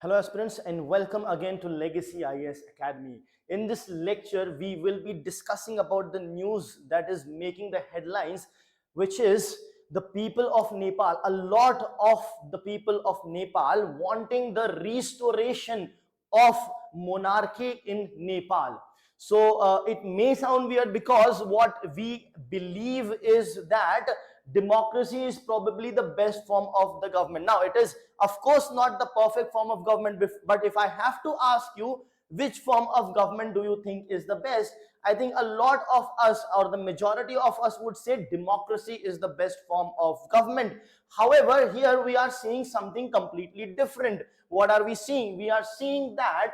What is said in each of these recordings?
Hello aspirants and welcome again to Legacy IAS Academy. In this lecture, we will be discussing about the news that is making the headlines, which is the people of Nepal, a lot of the people of Nepal wanting the restoration of monarchy in Nepal. So it may sound weird because what we believe is that democracy is probably the best form of the government. Now, it is of course not the perfect form of government, but if I have to ask you which form of government do you think is the best, I think a lot of us or the majority of us would say democracy is the best form of government. However, here we are seeing something completely different. What are we seeing? We are seeing that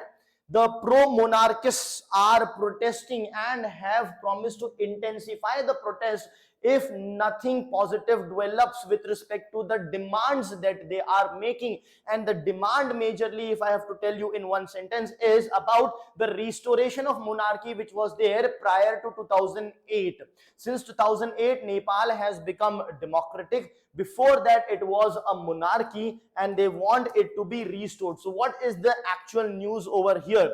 the pro-monarchists are protesting and have promised to intensify the protest if nothing positive develops with respect to the demands that they are making. And the demand majorly, if I have to tell you in one sentence, is about the restoration of monarchy which was there prior to 2008. Since 2008, Nepal has become democratic. Before that, it was a monarchy and they want it to be restored. So what is the actual news over here?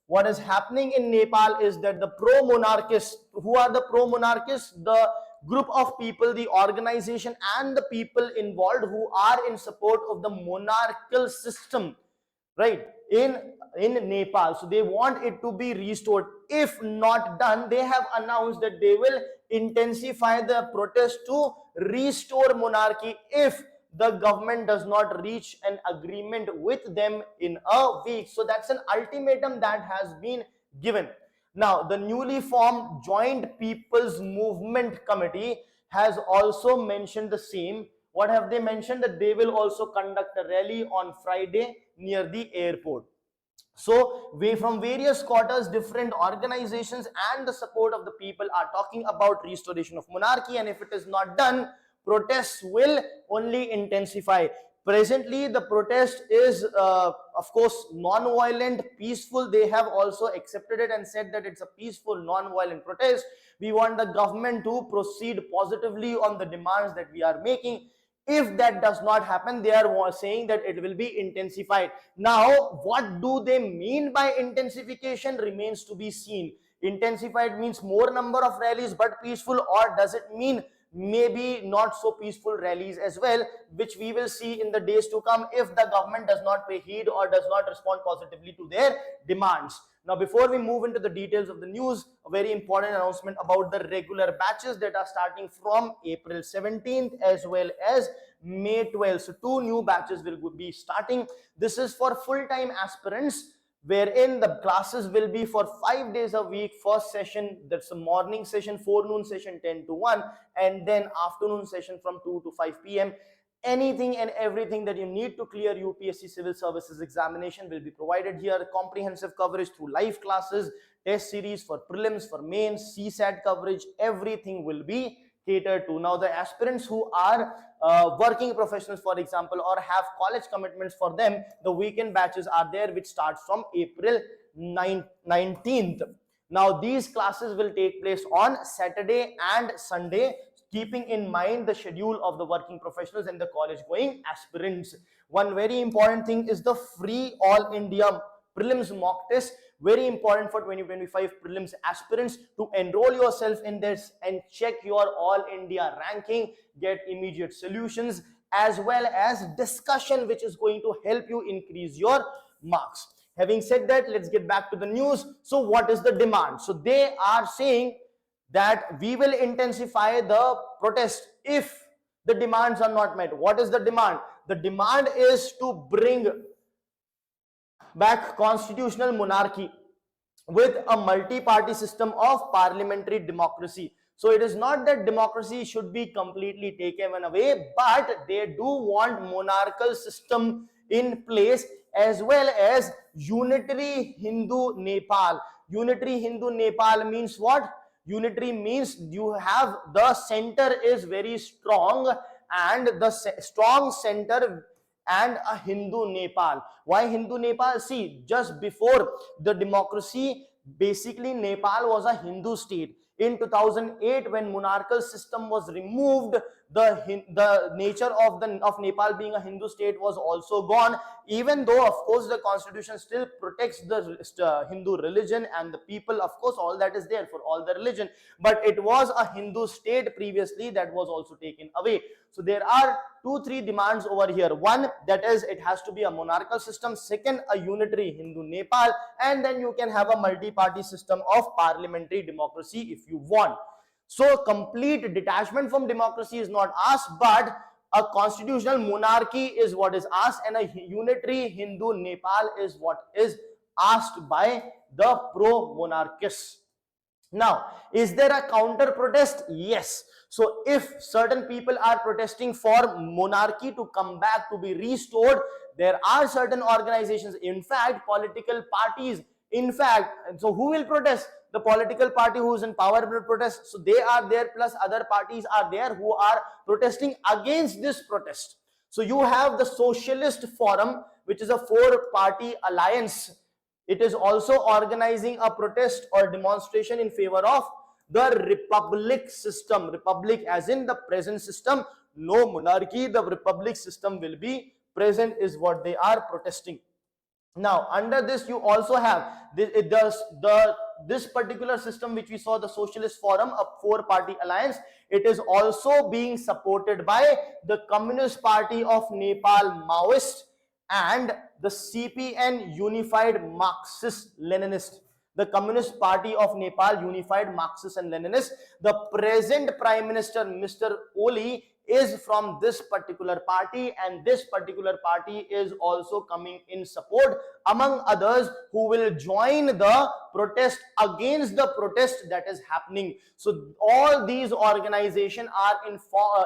What is happening in Nepal is that the pro-monarchists, who are the pro-monarchists? The group of people, the organization and the people involved who are in support of the monarchical system, right, in Nepal. So they want it to be restored. If not done, they have announced that they will intensify the protest to restore monarchy if the government does not reach an agreement with them in a week. So that's an ultimatum that has been given. Now, the newly formed Joint People's Movement Committee has also mentioned the same. What have they mentioned? That they will also conduct a rally on Friday near the airport. So from various quarters, different organizations and the support of the people are talking about restoration of monarchy, and if it is not done, protests will only intensify. Presently, the protest is, of course, non-violent, peaceful. They have also accepted it and said that it's a peaceful, non-violent protest. We want the government to proceed positively on the demands that we are making. If that does not happen, they are saying that it will be intensified. Now, what do they mean by intensification remains to be seen. Intensified means more number of rallies but peaceful, or does it mean maybe not so peaceful rallies as well, which we will see in the days to come if the government does not pay heed or does not respond positively to their demands. Now, before we move into the details of the news, a very important announcement about the regular batches that are starting from April 17th as well as May 12th. So 2 new batches will be starting. This is for full-time aspirants, wherein the classes will be for 5 days a week. First session, that's a morning session, forenoon session 10 to 1, and then afternoon session from 2 to 5 p.m. Anything and everything that you need to clear UPSC Civil Services examination will be provided here. Comprehensive coverage through live classes, test series for prelims, for mains, CSAT coverage, everything will be catered to. Now, the aspirants who are working professionals, for example, or have college commitments, for them, the weekend batches are there, which starts from April 19th. Now, these classes will take place on Saturday and Sunday, keeping in mind the schedule of the working professionals and the college going aspirants. One very important thing is the free all India prelims mock test. Very important for 2025 prelims aspirants to enroll yourself in this and check your all India ranking, get immediate solutions as well as discussion, which is going to help you increase your marks. Having said that, let's get back to the news. So what is the demand? So they are saying that we will intensify the protest if the demands are not met. What is the demand? The demand is to bring back constitutional monarchy with a multi-party system of parliamentary democracy. So it is not that democracy should be completely taken away, but they do want monarchical system in place, as well as unitary Hindu Nepal. Unitary Hindu Nepal means what? Unitary means you have the center is very strong, and the strong center and a Hindu Nepal. Why Hindu Nepal? See, just before the democracy, basically Nepal was a Hindu state. In 2008, when monarchical system was removed, the nature of Nepal being a Hindu state was also gone, even though of course the constitution still protects the Hindu religion and the people, of course all that is there for all the religion, but it was a Hindu state previously that was also taken away. So there are 2-3 demands over here. One, that is it has to be a monarchical system. Second, a unitary Hindu Nepal, and then you can have a multi-party system of parliamentary democracy if you want. So complete detachment from democracy is not asked, but a constitutional monarchy is what is asked, and a unitary Hindu Nepal is what is asked by the pro-monarchists. Now, is there a counter protest? Yes. So if certain people are protesting for monarchy to come back, to be restored, there are certain organizations, in fact political parties, in fact, so who will protest? The political party who is in power will protest. So they are there, plus other parties are there who are protesting against this protest. So you have the Socialist Forum, which is a 4-party alliance. It is also organizing a protest or demonstration in favor of the republic system. Republic as in the present system, no monarchy, the republic system will be present, is what they are protesting. Now under this you also have this particular system which we saw, the Socialist Forum, a 4-party alliance. It is also being supported by the Communist Party of Nepal, Maoist, and the CPN, Unified Marxist Leninist. The Communist Party of Nepal, Unified Marxist and Leninist. The present Prime Minister, Mr. Oli, is from this particular party, and this particular party is also coming in support, among others, who will join the protest against the protest that is happening. So all these organizations are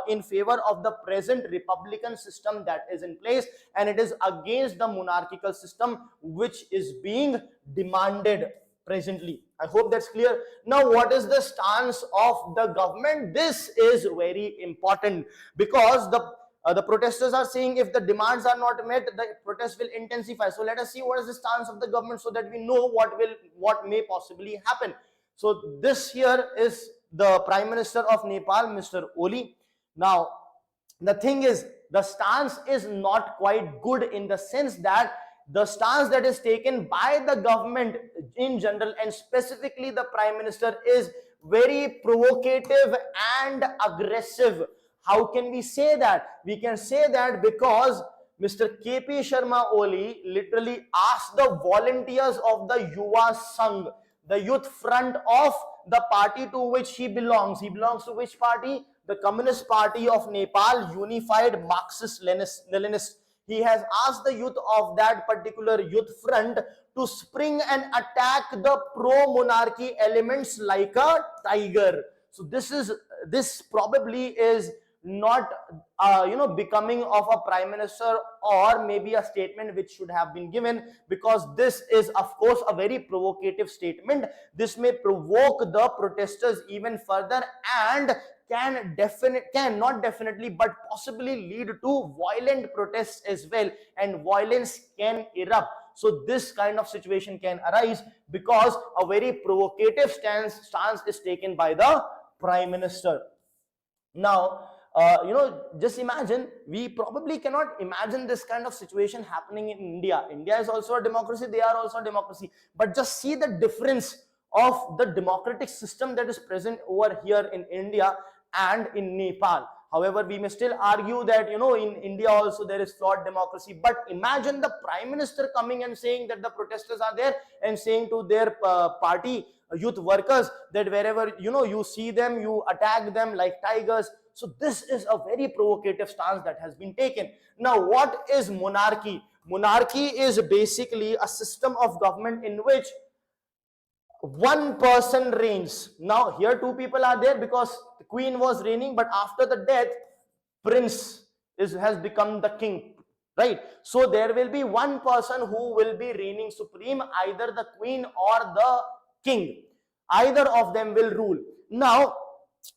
in favor of the present republican system that is in place, and it is against the monarchical system which is being demanded presently. I hope that's clear. Now, what is the stance of the government? This is very important, because the protesters are saying if the demands are not met, the protest will intensify. So let us see what is the stance of the government, so that we know what may possibly happen. So this here is the Prime Minister of Nepal, Mr. Oli. Now the thing is, the stance is not quite good, in the sense that the stance that is taken by the government in general, and specifically the Prime Minister, is very provocative and aggressive. How can we say that? We can say that because Mr. KP Sharma Oli literally asked the volunteers of the Yuva Sangh, the youth front of the party to which he belongs. He belongs to which party? The Communist Party of Nepal, Unified Marxist Leninist. He has asked the youth of that particular youth front to spring and attack the pro-monarchy elements like a tiger. So this probably is not becoming of a prime minister, or maybe a statement which should have been given, because this is of course a very provocative statement. This may provoke the protesters even further, and not definitely but possibly lead to violent protests as well, and violence can erupt. So this kind of situation can arise because a very provocative stance is taken by the Prime Minister. Now just imagine, we probably cannot imagine this kind of situation happening in India. India is also a democracy, they are also a democracy, but just see the difference of the democratic system that is present over here in India and in Nepal. However, we may still argue that in India also there is flawed democracy, but imagine the Prime Minister coming and saying that the protesters are there, and saying to their party youth workers that wherever you see them, you attack them like tigers. So this is a very provocative stance that has been taken. Now, what is monarchy? Monarchy is basically a system of government in which one person reigns. Now here two people are there because the queen was reigning, but after the death, prince has become the king, right? So there will be one person who will be reigning supreme, either the queen or the king. Either of them will rule. Now,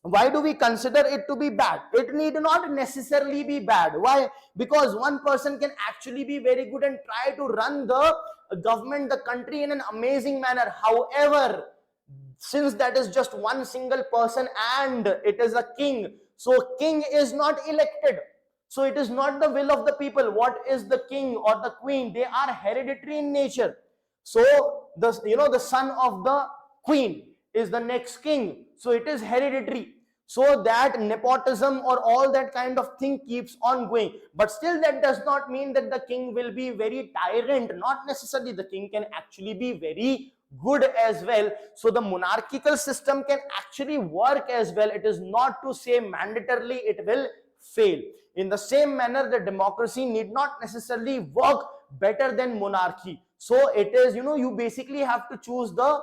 why do we consider it to be bad? It need not necessarily be bad. Why? Because one person can actually be very good and try to run the government, the country in an amazing manner. However, since that is just one single person and it is a king, So king is not elected. So it is not the will of the people. What is the king or the queen? They are hereditary in nature. So the son of the queen is the next king. So it is hereditary. So that nepotism or all that kind of thing keeps on going. But still that does not mean that the king will be very tyrant. Not necessarily. The king can actually be very good as well. So the monarchical system can actually work as well. It is not to say mandatorily it will fail. In the same manner, the democracy need not necessarily work better than monarchy. So it is, you basically have to choose the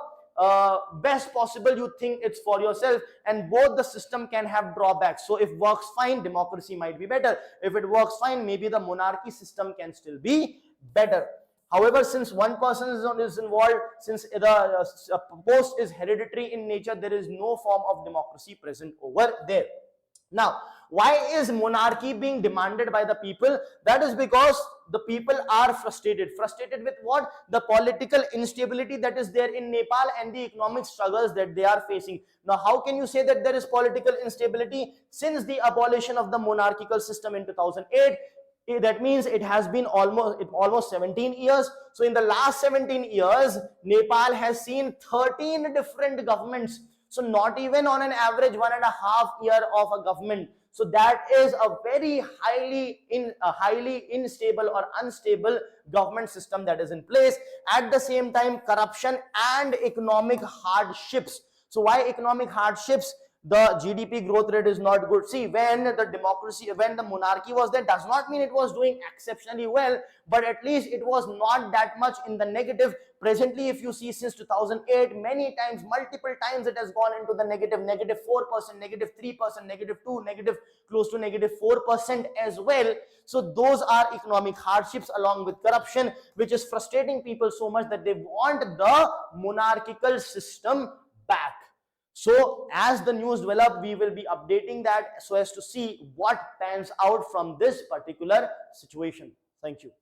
best possible you think it's for yourself, and both the system can have drawbacks. So if works fine, democracy might be better. If it works fine, maybe the monarchy system can still be better. However, since one person is involved, since the post is hereditary in nature, there is no form of democracy present over there. Now, why is monarchy being demanded by the people? That is because the people are frustrated. Frustrated with what? The political instability that is there in Nepal and the economic struggles that they are facing. Now, how can you say that there is political instability? Since the abolition of the monarchical system in 2008, that means it has been almost 17 years. So in the last 17 years, Nepal has seen 13 different governments. So not even on an average 1.5 year of a government. So that is a very highly unstable or unstable government system that is in place. At the same time, corruption and economic hardships. So why economic hardships? The GDP growth rate is not good. See, when the monarchy was there, does not mean it was doing exceptionally well, but at least it was not that much in the negative. Presently, if you see, since 2008, many times, multiple times, it has gone into the negative, -4%, -3%, -2%, negative, close to -4% as well. So those are economic hardships along with corruption, which is frustrating people so much that they want the monarchical system back. So as the news develop, we will be updating that so as to see what pans out from this particular situation. Thank you.